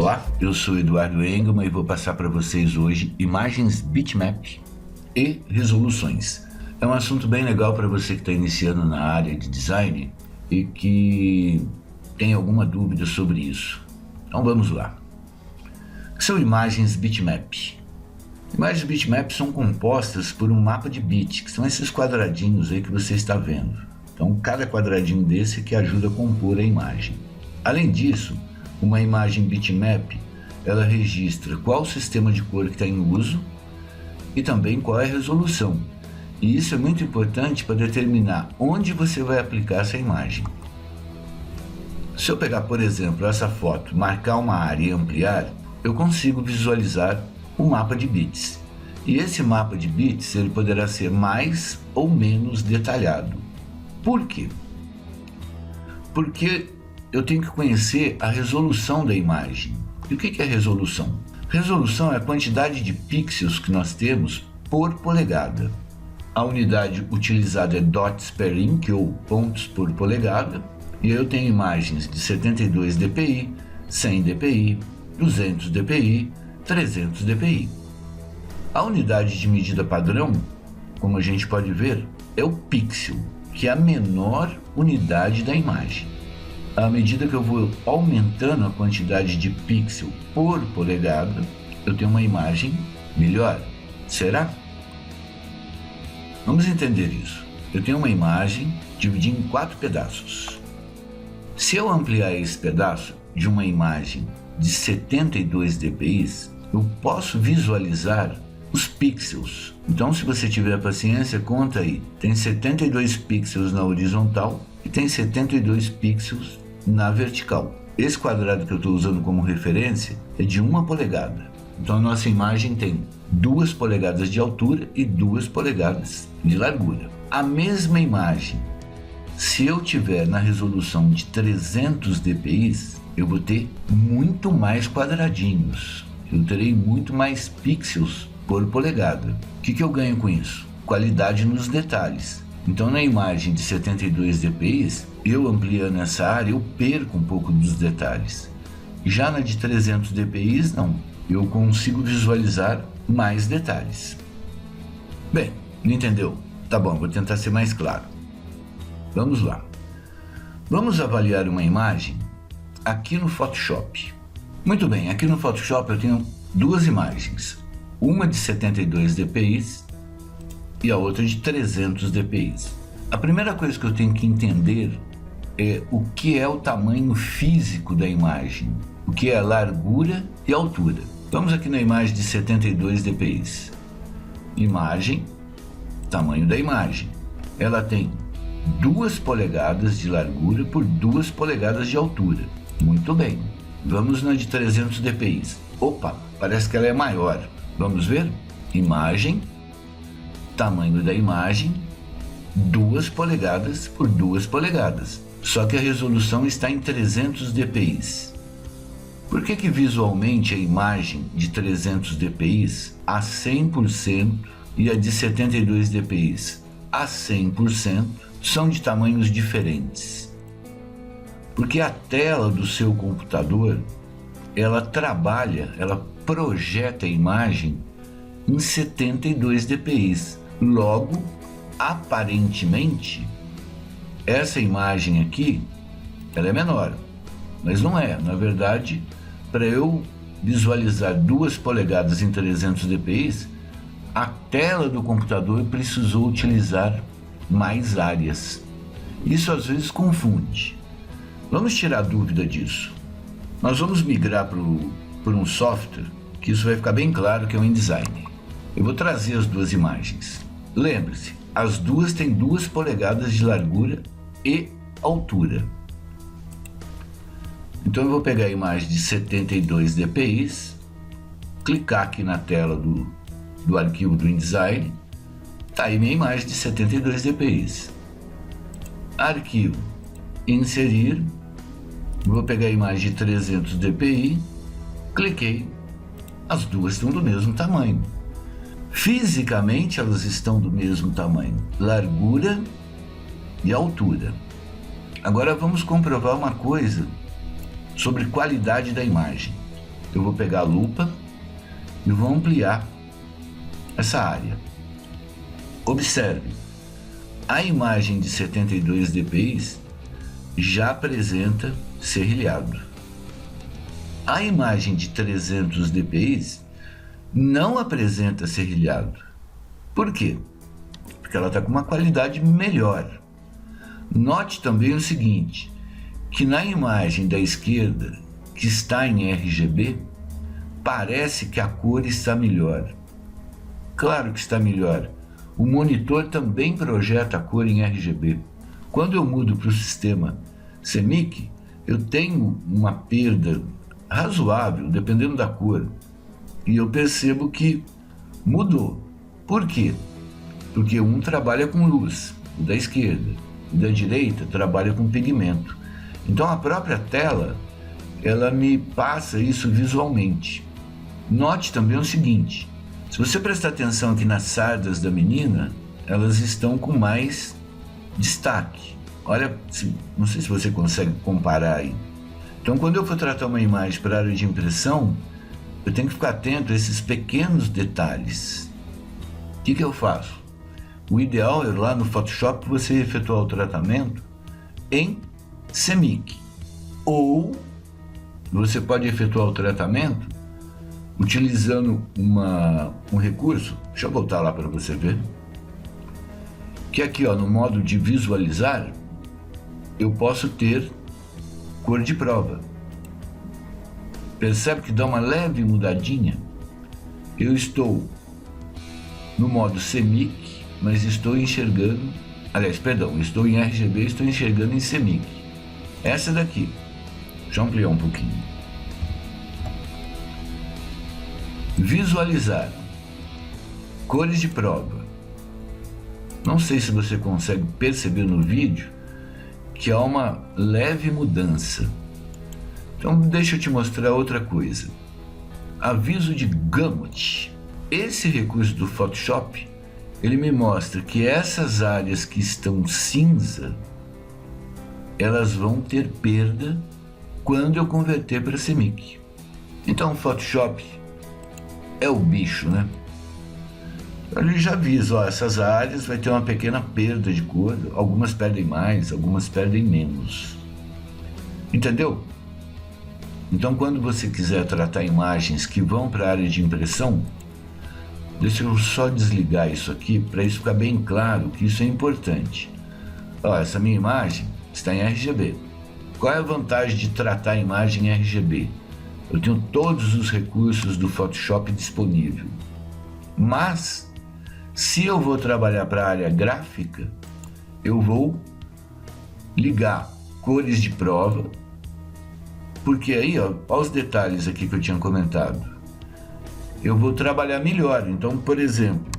Olá, eu sou Eduardo Engelmann e vou passar para vocês hoje imagens bitmap e resoluções. É um assunto bem legal para você que está iniciando na área de design e que tem alguma dúvida sobre isso. Então vamos lá. O que são imagens bitmap? Imagens bitmap são compostas por um mapa de bit, que são esses quadradinhos aí que você está vendo. Então cada quadradinho desse que ajuda a compor a imagem. Além disso, uma imagem bitmap, ela registra qual o sistema de cor que está em uso e também qual é a resolução. E isso é muito importante para determinar onde você vai aplicar essa imagem. Se eu pegar, por exemplo, essa foto, marcar uma área e ampliar, eu consigo visualizar um mapa de bits. E esse mapa de bits ele poderá ser mais ou menos detalhado. Por quê? Porque eu tenho que conhecer a resolução da imagem. E o que é resolução? Resolução é a quantidade de pixels que nós temos por polegada. A unidade utilizada é dots per inch, ou pontos por polegada. E eu tenho imagens de 72 dpi, 100 dpi, 200 dpi, 300 dpi. A unidade de medida padrão, como a gente pode ver, é o pixel, que é a menor unidade da imagem. À medida que eu vou aumentando a quantidade de pixel por polegada, eu tenho uma imagem melhor. Será? Vamos entender isso. Eu tenho uma imagem dividida em 4 pedaços. Se eu ampliar esse pedaço de uma imagem de 72 dpi, eu posso visualizar os pixels. Então, se você tiver paciência, conta aí. Tem 72 pixels na horizontal e tem 72 pixels na vertical. Esse quadrado que eu estou usando como referência é de 1 polegada. Então a nossa imagem tem 2 polegadas de altura e 2 polegadas de largura. A mesma imagem, se eu tiver na resolução de 300 dpi, eu vou ter muito mais quadradinhos. Eu terei muito mais pixels por polegada. O que eu ganho com isso? Qualidade nos detalhes. Então na imagem de 72 dpi, eu ampliando essa área, eu perco um pouco dos detalhes. Já na de 300 dpi, não. Eu consigo visualizar mais detalhes. Bem, não entendeu? Tá bom, vou tentar ser mais claro. Vamos lá. Vamos avaliar uma imagem aqui no Photoshop. Muito bem, aqui no Photoshop eu tenho 2 imagens. Uma de 72 dpi e a outra de 300 dpi. A primeira coisa que eu tenho que entender é o que é o tamanho físico da imagem, o que é a largura e a altura. Vamos aqui na imagem de 72 dpi. Imagem, tamanho da imagem. Ela tem 2 polegadas de largura por 2 polegadas de altura. Muito bem. Vamos na de 300 dpi. Opa, parece que ela é maior. Vamos ver? Imagem, tamanho da imagem, 2 polegadas por 2 polegadas. Só que a resolução está em 300 dpi. Por que visualmente a imagem de 300 dpi a 100% e a de 72 dpi a 100% são de tamanhos diferentes? Porque a tela do seu computador, ela trabalha, ela projeta a imagem em 72 dpi. Logo, aparentemente, essa imagem aqui, ela é menor, mas não é. Na verdade, para eu visualizar 2 polegadas em 300 dpi, a tela do computador precisou utilizar mais áreas. Isso às vezes confunde. Vamos tirar a dúvida disso. Nós vamos migrar por um software, que isso vai ficar bem claro que é o InDesign. Eu vou trazer as 2 imagens. Lembre-se, as duas têm 2 polegadas de largura e altura. Então eu vou pegar a imagem de 72 dpi, clicar aqui na tela do arquivo do InDesign. Tá aí minha imagem de 72 dpi. Arquivo, inserir. Vou pegar a imagem de 300 dpi, cliquei. As duas estão do mesmo tamanho. Fisicamente elas estão do mesmo tamanho, largura e altura. Agora vamos comprovar uma coisa sobre qualidade da imagem. eu vou pegar a lupa e vou ampliar essa área. Observe, a imagem de 72 dpi já apresenta serrilhado. A imagem de 300 dpi não apresenta serrilhado. Por quê? Porque ela está com uma qualidade melhor. Note também o seguinte, que na imagem da esquerda, que está em RGB, parece que a cor está melhor. Claro que está melhor. O monitor também projeta a cor em RGB. Quando eu mudo para o sistema CMYK, eu tenho uma perda razoável, dependendo da cor. E eu percebo que mudou. Por quê? Porque um trabalha com luz, o da esquerda, o da direita trabalha com pigmento. Então a própria tela, ela me passa isso visualmente. Note também o seguinte, se você prestar atenção aqui nas sardas da menina, elas estão com mais destaque. Olha, não sei se você consegue comparar aí. Então quando eu for tratar uma imagem para a área de impressão, eu tenho que ficar atento a esses pequenos detalhes. O que eu faço? O ideal é lá no Photoshop você efetuar o tratamento em CMYK. Ou você pode efetuar o tratamento utilizando um recurso, deixa eu voltar lá para você ver, que aqui no modo de visualizar, eu posso ter cor de prova. Percebe que dá uma leve mudadinha? Eu estou no modo CMYK, mas estou enxergando, estou em RGB, estou enxergando em CMYK. Essa daqui, deixa eu ampliar um pouquinho. Visualizar, cores de prova. Não sei se você consegue perceber no vídeo que há uma leve mudança. Então deixa eu te mostrar outra coisa. Aviso de Gamut. Esse recurso do Photoshop, ele me mostra que essas áreas que estão cinza, elas vão ter perda quando eu converter para CMYK. Então o Photoshop é o bicho, né? Ele já avisa, essas áreas vai ter uma pequena perda de cor, algumas perdem mais, algumas perdem menos. Entendeu? Então quando você quiser tratar imagens que vão para a área de impressão, deixa eu só desligar isso aqui para isso ficar bem claro que isso é importante. Essa minha imagem está em RGB. Qual é a vantagem de tratar a imagem em RGB? Eu tenho todos os recursos do Photoshop disponível. Mas, se eu vou trabalhar para a área gráfica, eu vou ligar cores de prova, porque aí, olha os detalhes aqui que eu tinha comentado. Eu vou trabalhar melhor. Então, por exemplo,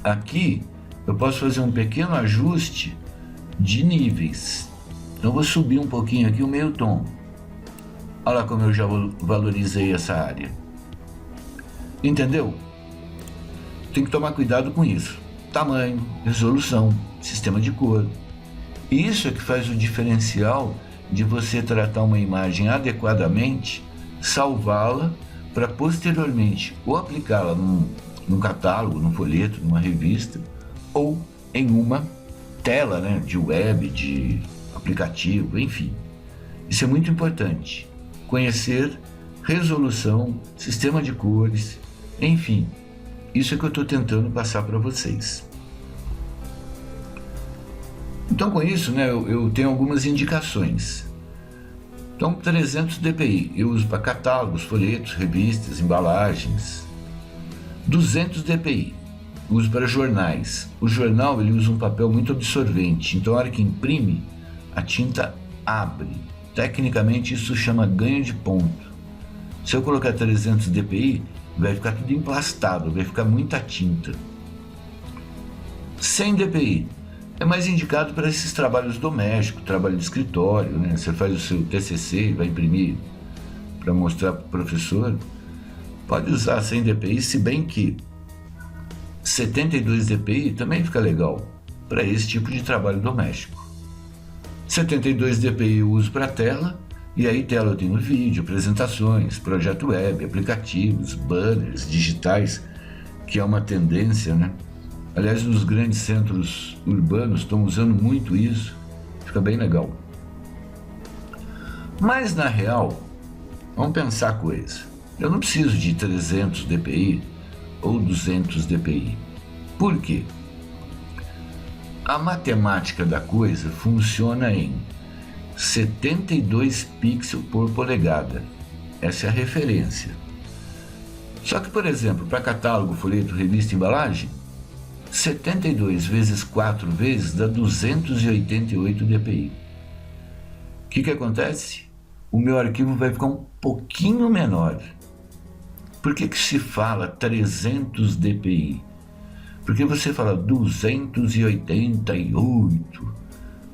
aqui eu posso fazer um pequeno ajuste de níveis. Então, eu vou subir um pouquinho aqui o meio tom. Olha lá como eu já valorizei essa área. Entendeu? Tem que tomar cuidado com isso. Tamanho, resolução, sistema de cor. Isso é que faz o diferencial de você tratar uma imagem adequadamente, salvá-la para posteriormente ou aplicá-la num catálogo, num folheto, numa revista ou em uma tela, né, de web, de aplicativo, enfim. Isso é muito importante. Conhecer resolução, sistema de cores, enfim. Isso é que eu estou tentando passar para vocês. Então com isso, né, eu tenho algumas indicações. Então 300 dpi eu uso para catálogos, folhetos, revistas, embalagens. 200 dpi uso para jornais. O jornal ele usa um papel muito absorvente, então a hora que imprime, a tinta abre. Tecnicamente isso chama ganho de ponto. Se eu colocar 300 dpi, vai ficar tudo emplastado, vai ficar muita tinta. 100 dpi é mais indicado para esses trabalhos domésticos, trabalho de escritório, né? Você faz o seu TCC e vai imprimir para mostrar para o professor. Pode usar 100 dpi, se bem que 72 dpi também fica legal para esse tipo de trabalho doméstico. 72 dpi eu uso para tela E aí tela eu tenho vídeo, apresentações, projeto web, aplicativos, banners digitais, que é uma tendência, né? Aliás, nos grandes centros urbanos estão usando muito isso, fica bem legal. Mas na real, vamos pensar a coisa. Eu não preciso de 300 dpi ou 200 dpi. Por quê? A matemática da coisa funciona em 72 pixels por polegada. Essa é a referência. Só que, por exemplo, para catálogo, folheto, revista, embalagem, 72 vezes 4 vezes dá 288 dpi. O que acontece? O meu arquivo vai ficar um pouquinho menor. Por que se fala 300 dpi? Porque você fala 288.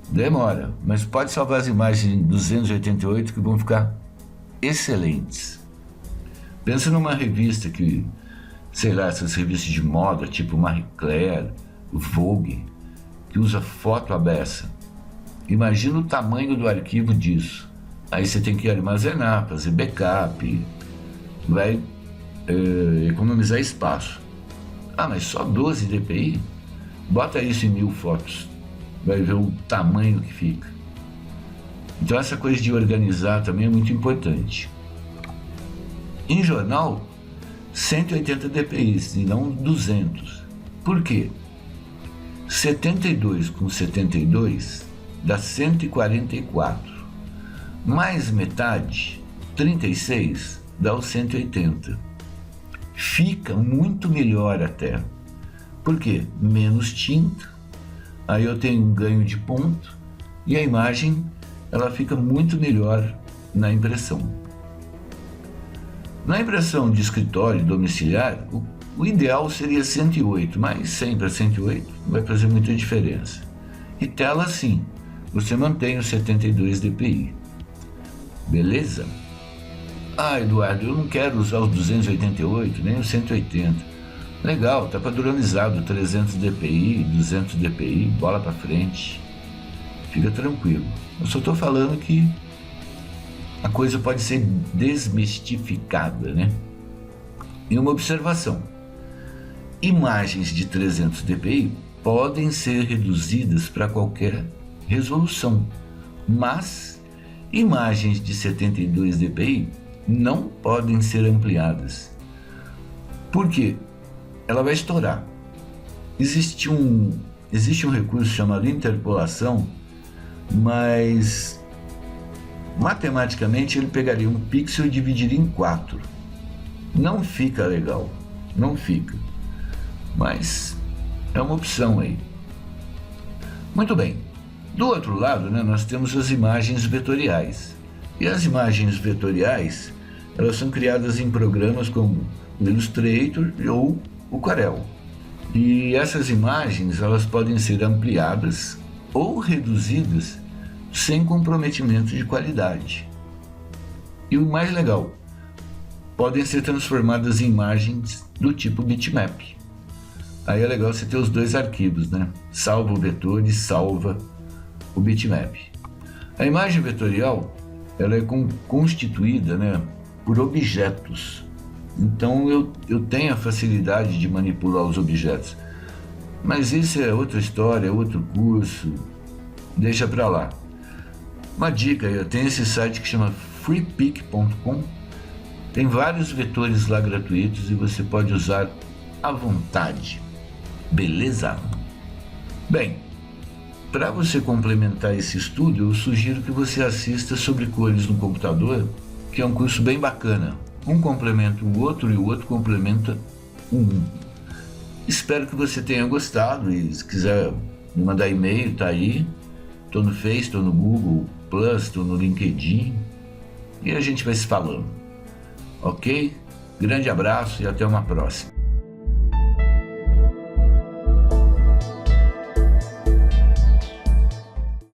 Demora, mas pode salvar as imagens em 288 que vão ficar excelentes. Pensa numa revista que, sei lá, essas revistas de moda, tipo Marie Claire, Vogue, que usa foto à beça. Imagina o tamanho do arquivo disso. Aí você tem que armazenar, fazer backup, vai economizar espaço. Ah, mas só 12 dpi? Bota isso em 1000 fotos, vai ver o tamanho que fica. Então essa coisa de organizar também é muito importante. Em jornal, 180 dpi e não 200. Por quê? 72 com 72 dá 144. Mais metade, 36, dá o 180. Fica muito melhor até. Por quê? Menos tinta, aí eu tenho um ganho de ponto e a imagem ela fica muito melhor na impressão. Na impressão de escritório domiciliar, o ideal seria 108, mas 100 para 108 não vai fazer muita diferença. E tela sim, você mantém os 72 dpi. Beleza? Ah, Eduardo, eu não quero usar os 288, nem os 180. Legal, tá padronizado 300 dpi, 200 dpi, bola para frente. Fica tranquilo. Eu só estou falando que a coisa pode ser desmistificada, né? E uma observação. Imagens de 300 dpi podem ser reduzidas para qualquer resolução, mas imagens de 72 dpi não podem ser ampliadas. Por quê? Ela vai estourar. Existe um recurso chamado interpolação, mas matematicamente ele pegaria um pixel e dividiria em 4. Não fica legal, não fica. Mas é uma opção aí. Muito bem. Do outro lado, né, nós temos as imagens vetoriais. E as imagens vetoriais, elas são criadas em programas como o Illustrator ou o Corel. E essas imagens, elas podem ser ampliadas ou reduzidas sem comprometimento de qualidade. E o mais legal, podem ser transformadas em imagens do tipo bitmap. Aí é legal você ter os dois arquivos, né? Salva o vetor e salva o bitmap. A imagem vetorial, ela é constituída, né, por objetos. Então eu tenho a facilidade de manipular os objetos. Mas isso é outra história, é outro curso, deixa pra lá. Uma dica, eu tenho esse site que chama freepik.com. Tem vários vetores lá gratuitos e você pode usar à vontade. Beleza? Bem, para você complementar esse estudo, eu sugiro que você assista sobre cores no computador, que é um curso bem bacana. Um complementa o outro e o outro complementa um. Espero que você tenha gostado e se quiser me mandar e-mail, tá aí. Estou no Face, estou no Google Plus, estou no LinkedIn e a gente vai se falando. Ok? Grande abraço e até uma próxima.